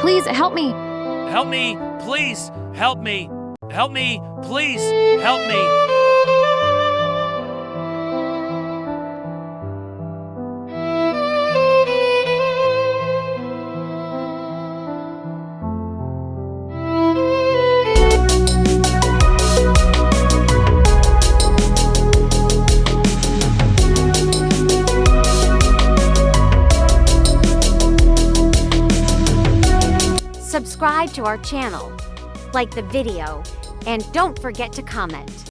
please help me. Help me, please, help me. Help me, please, help me. Subscribe to our channel, like the video, and don't forget to comment.